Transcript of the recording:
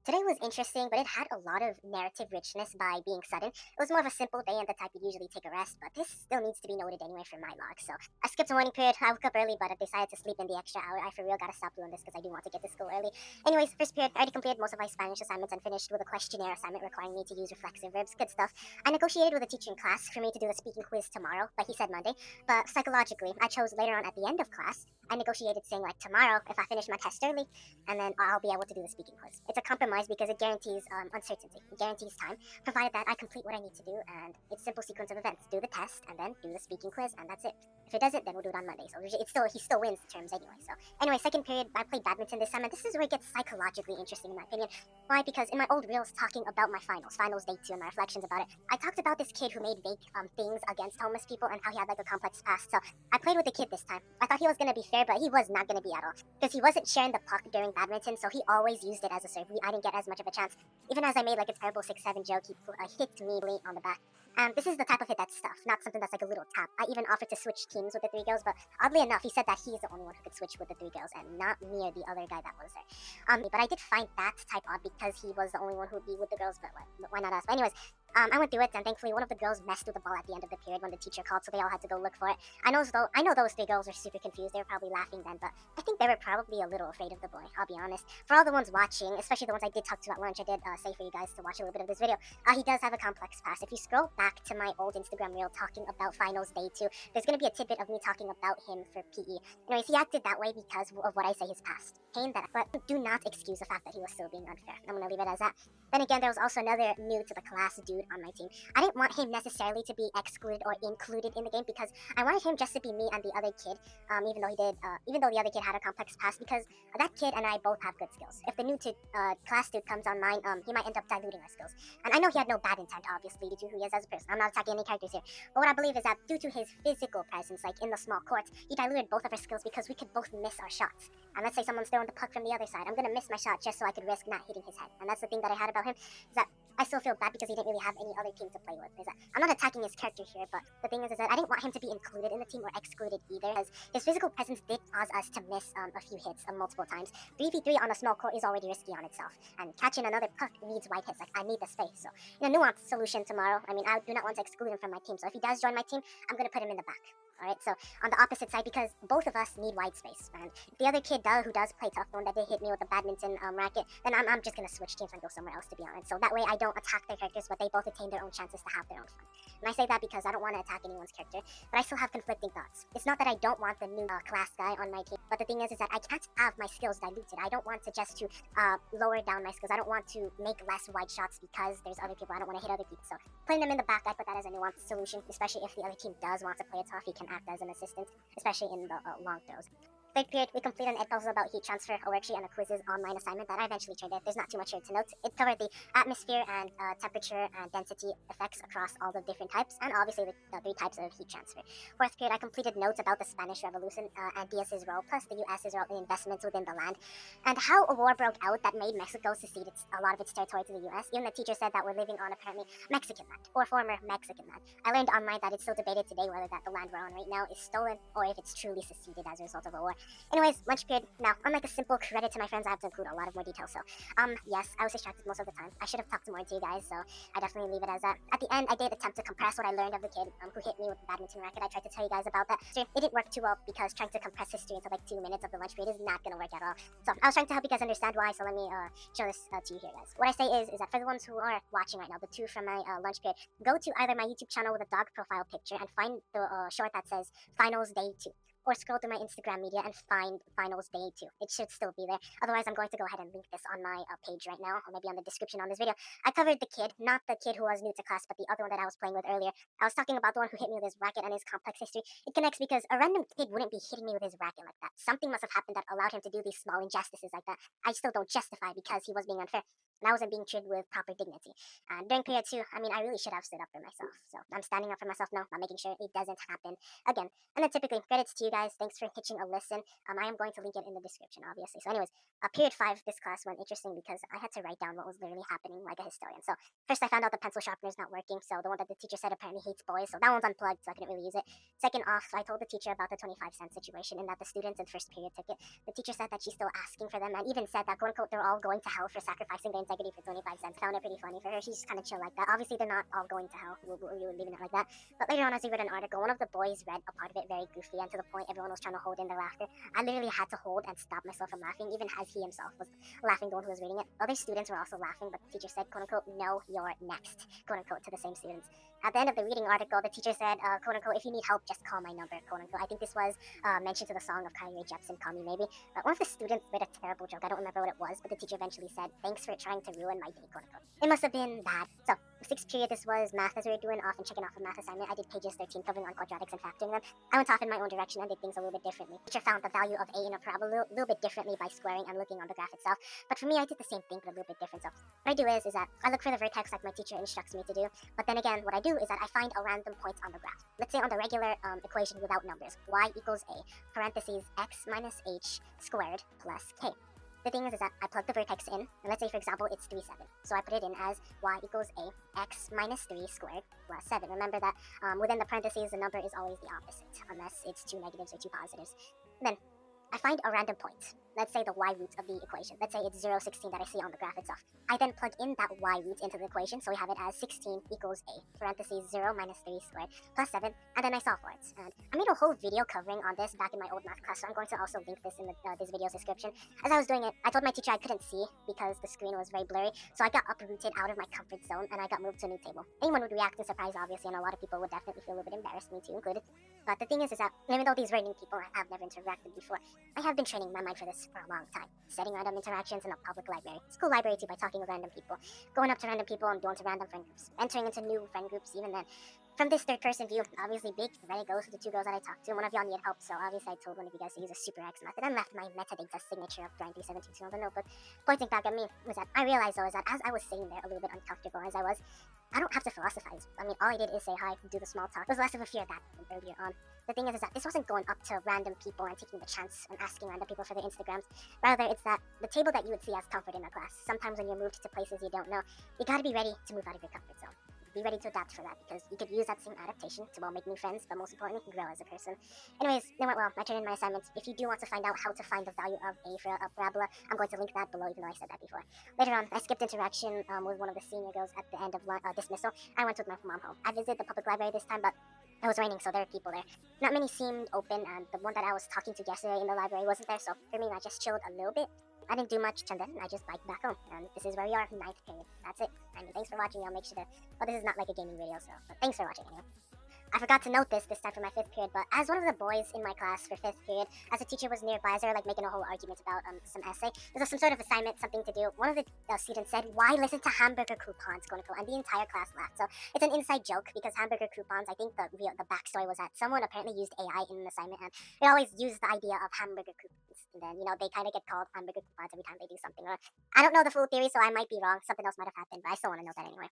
Today was interesting, but it had a lot of narrative richness by being sudden. It was more of a simple day and the type you'd usually take a rest, but this still needs to be noted anyway for my log. So I skipped a morning period. I woke up early, but I decided to sleep in the extra hour. I for real gotta stop doing this because I do want to get to school early. Anyways, first period, I already completed most of my Spanish assignments and finished with a questionnaire assignment requiring me to use reflexive verbs. Good stuff. I negotiated with a teacher in class for me to do the speaking quiz tomorrow, but he said Monday. But psychologically, I chose later on at the end of class. I negotiated saying like tomorrow if I finish my test early, and then I'll be able to do the speaking quiz. It's a compromise because it guarantees uncertainty, it guarantees time, provided that I complete what I need to do, and it's simple sequence of events. Do the test, and then do the speaking quiz, and that's it. If it doesn't, then we'll do it on Monday. So he still wins the terms anyway. So anyway, second period, I played badminton this time, and this is where it gets psychologically interesting in my opinion. Why? Because in my old reels talking about my finals day 2 and my reflections about it, I talked about this kid who made fake things against homeless people and how he had like a complex past. So I played with the kid this time. I thought he was gonna be fair, but he was not gonna be at all because he wasn't sharing the puck during badminton, so he always used it as a serve. I didn't get as much of a chance. Even as I made like a terrible 6-7 joke, he hit me on the back. This is the type of hit that's stuff, not something that's like a little tap. I even offered to switch teams with the 3 girls, but oddly enough, he said that he's the only one who could switch with the 3 girls and not me or the other guy that was there. But I did find that type odd because he was the only one who'd be with the girls, but why not us? But anyways, I went through it, and thankfully one of the girls messed with the ball at the end of the period when the teacher called, so they all had to go look for it. I know those 3 girls were super confused. They were probably laughing then, but I think they were probably a little afraid of the boy, I'll be honest. For all the ones watching, especially the ones I did talk to at lunch, I did say for you guys to watch a little bit of this video. He does have a complex past. If you scroll back to my old Instagram reel talking about finals day 2, there's going to be a tidbit of me talking about him for PE. Anyways, he acted that way because of what I say his past. Pain that, but do not excuse the fact that he was still being unfair. I'm going to leave it as that. Then again, there was also another new to the class dude on my team. I didn't want him necessarily to be excluded or included in the game because I wanted him just to be me and the other kid. Even though the other kid had a complex past, because that kid and I both have good skills. If the new to class dude comes on mine, he might end up diluting our skills. And I know he had no bad intent, obviously, due to who he is as a person. I'm not attacking any characters here. But what I believe is that due to his physical presence, like in the small courts, he diluted both of our skills because we could both miss our shots. And let's say someone's throwing the puck from the other side. I'm gonna miss my shot just so I could risk not hitting his head. And that's the thing that I had about him, is that I still feel bad because he didn't really have any other team to play with. Is that I'm not attacking his character here, but the thing is that I didn't want him to be included in the team or excluded either, as his physical presence did cause us to miss a few hits multiple times. 3v3 on a small court is already risky on itself, and catching another puck needs wide hits. Like, I need the space. So, in a nuanced solution tomorrow, I mean, I do not want to exclude him from my team. So if he does join my team, I'm gonna put him in the back. Alright, so on the opposite side, because both of us need wide space. And if the other kid who does play tough, the one that did hit me with the badminton racket, then I'm just gonna switch teams and go somewhere else, to be honest. So that way I don't attack their characters, but they both attain their own chances to have their own fun. And I say that because I don't want to attack anyone's character, but I still have conflicting thoughts. It's not that I don't want the new class guy on my team, but the thing is that I can't have my skills diluted. I don't want to just lower down my skills. I don't want to make less wide shots because there's other people. I don't want to hit other people. So putting them in the back, I put that as a nuanced solution, especially if the other team does want to play it tough. He can act as an assistant, especially in the long throws. Third period, we completed an ed puzzle about heat transfer, a worksheet, and a quizzes online assignment that I eventually turned in. There's not too much here to note. It covered the atmosphere and temperature and density effects across all the different types, and obviously the 3 types of heat transfer. Fourth period, I completed notes about the Spanish Revolution and Diaz's role, plus the US's role in investments within the land, and how a war broke out that made Mexico secede a lot of its territory to the US. Even the teacher said that we're living on apparently Mexican land, or former Mexican land. I learned online that it's still debated today whether that the land we're on right now is stolen or if it's truly seceded as a result of a war. Anyways, lunch period. Now, unlike a simple credit to my friends, I have to include a lot of more details. So, yes, I was distracted most of the time. I should have talked more to you guys, so I definitely leave it as that. At the end, I did attempt to compress what I learned of the kid who hit me with the badminton racket. I tried to tell you guys about that. So it didn't work too well because trying to compress history into like 2 minutes of the lunch period is not going to work at all. So I was trying to help you guys understand why, so let me show this to you here, guys. What I say is that for the ones who are watching right now, the 2 from my lunch period, go to either my YouTube channel with a dog profile picture and find the short that says Finals Day 2. Or scroll through my Instagram media and find Finals Day 2. It should still be there. Otherwise, I'm going to go ahead and link this on my page right now, or maybe on the description on this video. I covered the kid, not the kid who was new to class, but the other one that I was playing with earlier. I was talking about the one who hit me with his racket and his complex history. It connects because a random kid wouldn't be hitting me with his racket like that. Something must have happened that allowed him to do these small injustices like that. I still don't justify because he was being unfair. And I wasn't being treated with proper dignity. And during period 2, I mean, I really should have stood up for myself. So I'm standing up for myself now. I'm making sure it doesn't happen again. And then typically, credits to you guys. Thanks for hitching a listen. I am going to link it in the description, obviously. So anyways, period 5, this class went interesting because I had to write down what was literally happening like a historian. So first I found out the pencil sharpener is not working. So the one that the teacher said apparently hates boys. So that one's unplugged, so I couldn't really use it. Second off, I told the teacher about the 25-cent situation and that the students in first period took it. The teacher said that she's still asking for them and even said that, quote unquote, they're all going to hell for sacrificing their integrity for 25 cents. Found it pretty funny for her. She's kind of chill like that. Obviously, they're not all going to hell. We were leaving it like that. But later on, as we read an article, one of the boys read a part of it very goofy, and to the point everyone was trying to hold in their laughter. I literally had to hold and stop myself from laughing, even as he himself was laughing, the one who was reading it. Other students were also laughing, but the teacher said, quote unquote, no, you're next, quote unquote, to the same students. At the end of the reading article, the teacher said, quote unquote, if you need help, just call my number, quote unquote. I think this was mentioned to the song of Kylie Rae Jepsen, Call Me Maybe. But one of the students made a terrible joke. I don't remember what it was, but the teacher eventually said, thanks for trying to ruin my day, quote unquote. It must have been bad. So, sixth period, this was math as we were doing off and checking off a math assignment. I did pages 13 covering on quadratics and factoring them. I went off in my own direction and did things a little bit differently. Teacher found the value of a in a parabola a little bit differently by squaring and looking on the graph itself. But for me, I did the same thing, but a little bit different. So what I do is that I look for the vertex like my teacher instructs me to do. But then again, what I do is that I find a random point on the graph. Let's say on the regular equation without numbers, y equals a, parentheses x minus h squared plus k. The thing is that I plug the vertex in, and let's say, for example, it's 3, 7. So I put it in as y equals a, x minus 3 squared plus 7. Remember that within the parentheses, the number is always the opposite, unless it's two negatives or two positives. Then I find a random point. Let's say the y root of the equation. Let's say it's 0, 16 that I see on the graph itself. I then plug in that y root into the equation, so we have it as 16 equals a, parentheses 0 minus 3 squared plus 7, and then I solve for it. And I made a whole video covering on this back in my old math class, so I'm going to also link this in this video's description. As I was doing it, I told my teacher I couldn't see because the screen was very blurry, so I got uprooted out of my comfort zone, and I got moved to a new table. Anyone would react in surprise, obviously, and a lot of people would definitely feel a little bit embarrassed, me too included. But the thing is that even though these were new people I've never interacted before, I have been training my mind for this for a long time. Setting random interactions in a public library. School library too, by talking with random people. Going up to random people and going to random friend groups. Entering into new friend groups even then. From this third person view, obviously big, ready goes to the two girls that I talked to. One of y'all needed help, so obviously I told one of you guys to use a super X method and left my metadata signature of grind 372 on the notebook. Pointing back at me was that I realized though is that as I was sitting there a little bit uncomfortable as I was, I don't have to philosophize. I mean, all I did is say hi, do the small talk. It was less of a fear of that than earlier on. The thing is that this wasn't going up to random people and taking the chance and asking random people for their Instagrams. Rather, it's that the table that you would see as comfort in a class. Sometimes when you're moved to places you don't know, you gotta be ready to move out of your comfort zone. Be ready to adapt for that, because you could use that same adaptation to, well, make new friends, but most importantly, grow as a person. Anyways, it went well. I turned in my assignments. If you do want to find out how to find the value of a for a parabola, I'm going to link that below, even though I said that before. Later on, I skipped interaction with one of the senior girls at the end of dismissal. I went with my mom home. I visited the public library this time, but it was raining, so there were people there. Not many seemed open, and the one that I was talking to yesterday in the library wasn't there, so for me, I just chilled a little bit. I didn't do much, and then I just biked back home. And this is where we are, 9th period. That's it. I mean, thanks for watching. I'll make sure to... Well, this is not like a gaming video, so... But thanks for watching, anyway. I forgot to note this time for my 5th period, but as one of the boys in my class for 5th period, as a teacher was nearby, as they were like making a whole argument about some essay, there was some sort of assignment, something to do. One of the students said, "Why listen to hamburger coupons?" quote unquote, and the entire class laughed. So it's an inside joke, because hamburger coupons, I think the backstory was that someone apparently used AI in an assignment, and it always used the idea of hamburger coupons. And then, they kind of get called hamburger coupons every time they do something. Or I don't know the full theory, so I might be wrong. Something else might have happened, but I still want to know that anyway.